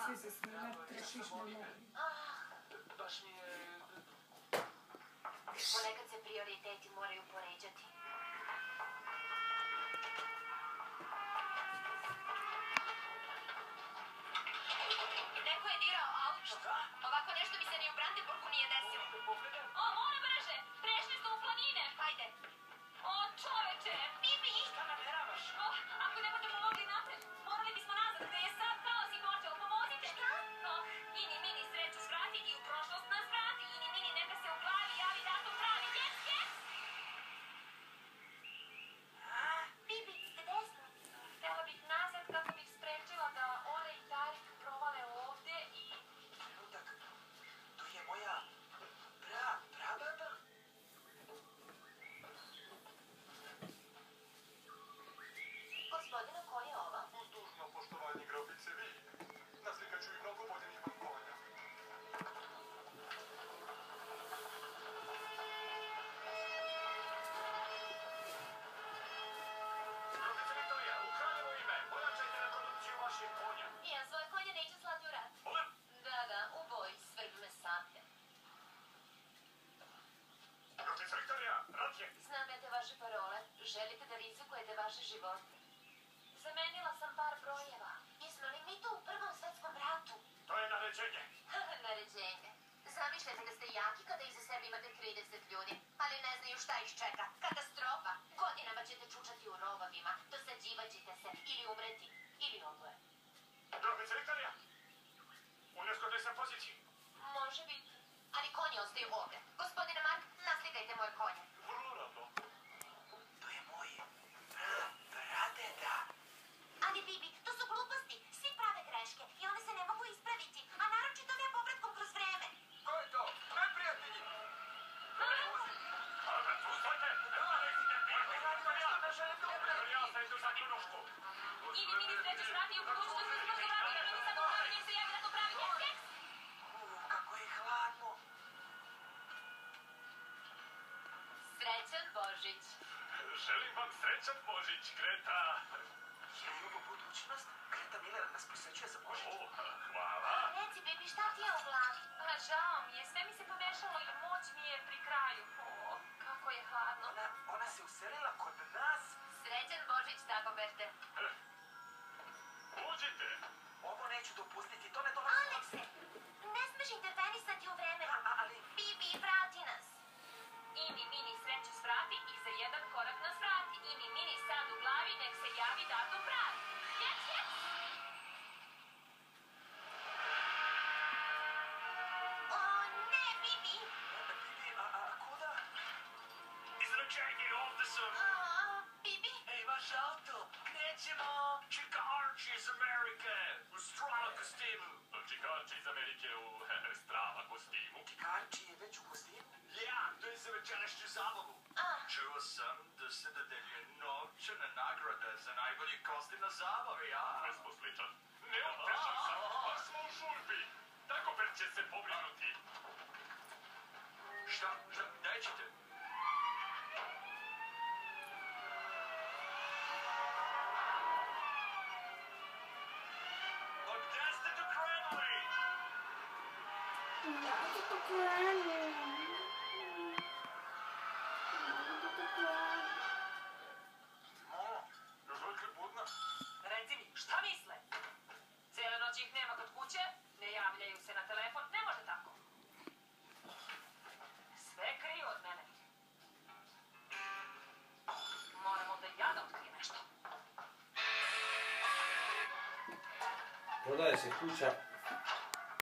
svi se smiju, trešiš ne mogu. Baš mi je... Ponekad se prioriteti moraju poređati. Neko je dirao auto. Šta? Ovako nešto mi se ni u Brandenburgu nije desilo. O, more brže! Prešli smo u planine! Hajde! O, čoveče! Bibi! Šta nameravaš? O, ako ne budemo mogli napred, morali bismo nazad, gde je sad kaos i počeo. Pomozite! Šta? O, ini, mini, sreću svrati i u prošlost nas vrati. Ini, mini, neka se u glavi javi datum pravi. Yes, yes! Bibi, gde smo? Htela bih nazad kako bih sprečila da Ole i Tarik provale ovde i... Trenutak. To je moja... prababa. Gospodine, ko je ova? Uz dužno poštovanje grofice vi. Naslikaću i mnogo bolje imam konja. Grofice Viktorija, u kraljevo ime, pojačajte reprodukciju vaših konja. Ja svoje konje neću slati u rat. Molim? Da, u boj, svrb me sablja. Grofice Viktorija, rat je. Znam ja te vaše parole. Želite da rizikujete vaše živote. Zamenila sam par brojeva. Jesmo li mi tu u Prvom svetskom ratu? To je naređenje. Naređenje. Zamišljate da ste jaki kada iza sebe imate 30 ljudi, ali ne znaju šta ih čeka. Katastrofa. Godinama ćete čučati u rovovima, dosađivat ćete se ili umreti, ili oboje. Grofice Viktorija, u nezgodnoj sam poziciji. Može biti. Ali konji ostaju ovdje. Gospodine Mark, naslikajte moje konje. Vrlo rado. To je moj pradeda. Ali Bibi, to su gluposti. Svi prave greške i one se ne mogu ispraviti, a naročito ne povratkom kroz vreme. Ko je to? Neprijatelji! Ale tu stojte! Ja sam tu za kljunošku. Ini, mini, sreću svrati u budućnosti, smo se vratili, mini, sad uglavim, nek se javi da to pravi. Yes, yes! Kako je hladno. Srećan Božić. Želim vam srećan Božić, Greta. Ja imamo budućnost. Greta Miller nas posvećuje za Božić. O, hvala. Reci, Bibi, šta ti je u glavi? Pa, žao mi je, sve mi se pomešalo i moć mi je pri kraju. O, kako je hladno. Ona se uselila kod nas. Srećan Božić, Dagoberte. Uđite. Ovo neću dopustiti, to ne dolazi. Alekse, ne smeš intervenisati u vreme. Ali... Bibi, vrati nas. Ini, mini, sreću svrati i za jedan korak nas vrati. Ini, mini, sad u glavi, nek se javi datum pravi. Yes, yes! O, ne, Bibi! Bibi, kuda? Izručenje, ovdje sam. Bibi? Ej, vaš auto. Nećemo. Čika Archie iz Amerike. U strana kostimu. Čika Archie iz Amerike u strana kostimu. Karči je već u kostimu. Ja, to je za večerašnju zabavu. Čuo sam da se dodeljuje novčana nagrada za najbolji kostim na zabavi, a? Besposličan. Ne otežan sam, baš smo u žurbi. Dagobert će se pobrinuti. Šta, daj ćete? Od gde ste to krenuli? Ja to pokrenuo. Još uvijek budna? Reci mi, šta misle? Cijele noći ih nema kod kuće, ne javljaju se na telefon, ne može tako. Sve kriju od mene. Moram onda ja da otkrijem nešto. Prodaje se kuća